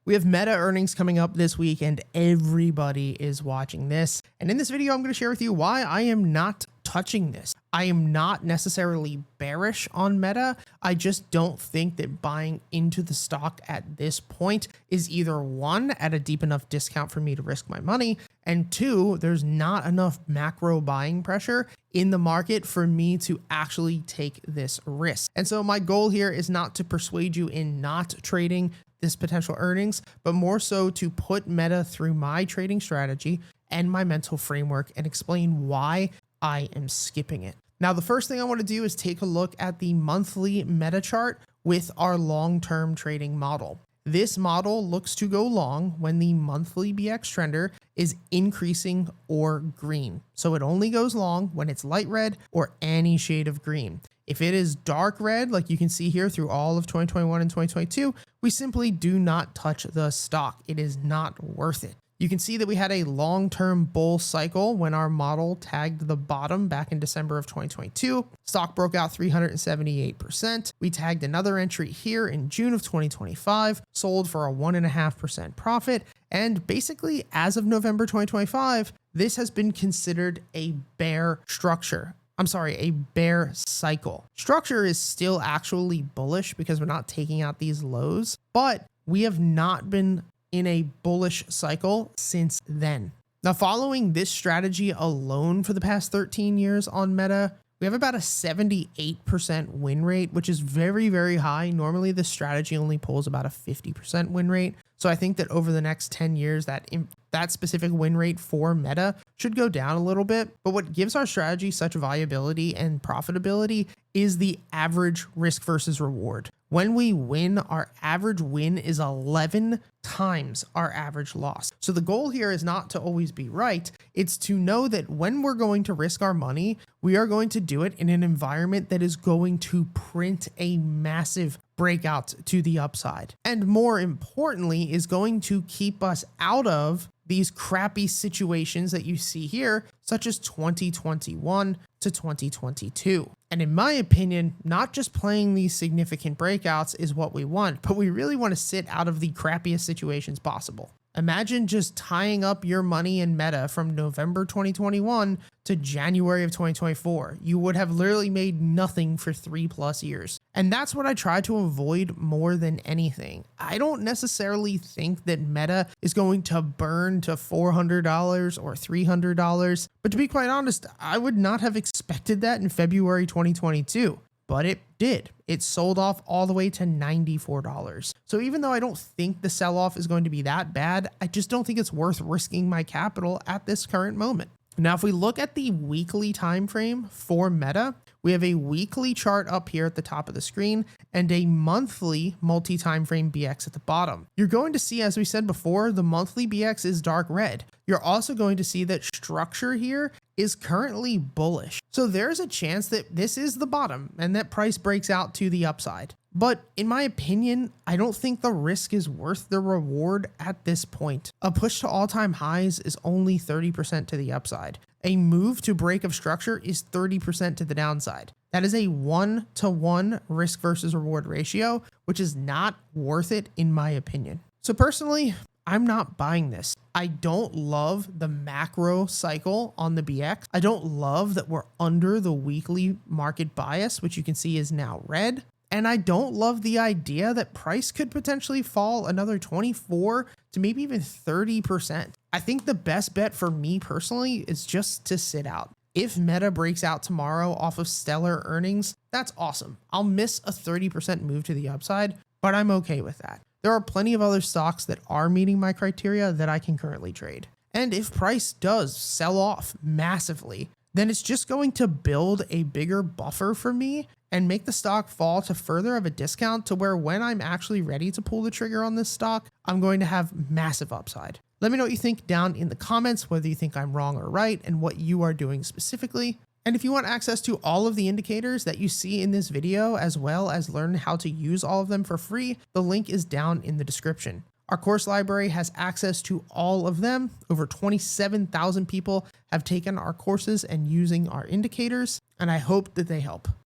We have Meta earnings coming up this week and everybody is watching this. And in this video, I'm going to share with you why I am not touching this. I am not necessarily bearish on Meta. I just don't think that buying into the stock at this point is either one, at a deep enough discount for me to risk my money, and two, there's not enough macro buying pressure in the market for me to actually take this risk. And so my goal here is not to persuade you in not trading this potential earnings, but more so to put Meta through my trading strategy and my mental framework and explain why I am skipping it. Now, the first thing I want to do is take a look at the monthly Meta chart with our long-term trading model. This model looks to go long when the monthly BX trender is increasing or green. So it only goes long when it's light red or any shade of green. If it is dark red, like you can see here through all of 2021 and 2022, we simply do not touch the stock. It is not worth it. You can see that we had a long-term bull cycle when our model tagged the bottom back in December of 2022. Stock broke out 378%. We tagged another entry here in June of 2025, sold for a 1.5% profit. And basically, as of November 2025, this has been considered a bear structure. A bear cycle. Structure is still actually bullish because we're not taking out these lows, but we have not been in a bullish cycle since then. Now, following this strategy alone for the past 13 years on Meta, we have about a 78% win rate, which is very, very high. Normally, this strategy only pulls about a 50% win rate. So I think that over the next 10 years, that specific win rate for Meta should go down a little bit. But what gives our strategy such viability and profitability is the average risk versus reward. When we win, our average win is 11 times our average loss. So the goal here is not to always be right. It's to know that when we're going to risk our money, we are going to do it in an environment that is going to print a massive breakout to the upside. And more importantly, is going to keep us out of these crappy situations that you see here, such as 2021 to 2022. And in my opinion, not just playing these significant breakouts is what we want, but we really want to sit out of the crappiest situations possible. Imagine just tying up your money in Meta from November 2021 to January of 2024. You would have literally made nothing for 3+ years. And that's what I try to avoid more than anything. I don't necessarily think that Meta is going to burn to $400 or $300. But to be quite honest, I would not have expected that in February 2022. But it did. It sold off all the way to $94. So even though I don't think the sell-off is going to be that bad, I just don't think it's worth risking my capital at this current moment. Now, if we look at the weekly time frame for Meta, we have a weekly chart up here at the top of the screen and a monthly multi-time frame BX at the bottom. You're going to see, as we said before, the monthly BX is dark red. You're also going to see that structure here is currently bullish. So there's a chance that this is the bottom and that price breaks out to the upside. But in my opinion, I don't think the risk is worth the reward at this point. A push to all-time highs is only 30% to the upside. A move to break of structure is 30% to the downside. That is a 1-to-1 risk versus reward ratio, which is not worth it in my opinion. So personally, I'm not buying this. I don't love the macro cycle on the BX. I don't love that we're under the weekly market bias, which you can see is now red. And I don't love the idea that price could potentially fall another 24 to maybe even 30%. I think the best bet for me personally is just to sit out. If Meta breaks out tomorrow off of stellar earnings, that's awesome. I'll miss a 30% move to the upside, but I'm okay with that. There are plenty of other stocks that are meeting my criteria that I can currently trade. And if price does sell off massively, then it's just going to build a bigger buffer for me and make the stock fall to further of a discount to where when I'm actually ready to pull the trigger on this stock, I'm going to have massive upside. Let me know what you think down in the comments, whether you think I'm wrong or right and what you are doing specifically. And if you want access to all of the indicators that you see in this video, as well as learn how to use all of them for free, the link is down in the description. Our course library has access to all of them. Over 27,000 people have taken our courses and using our indicators, and I hope that they help.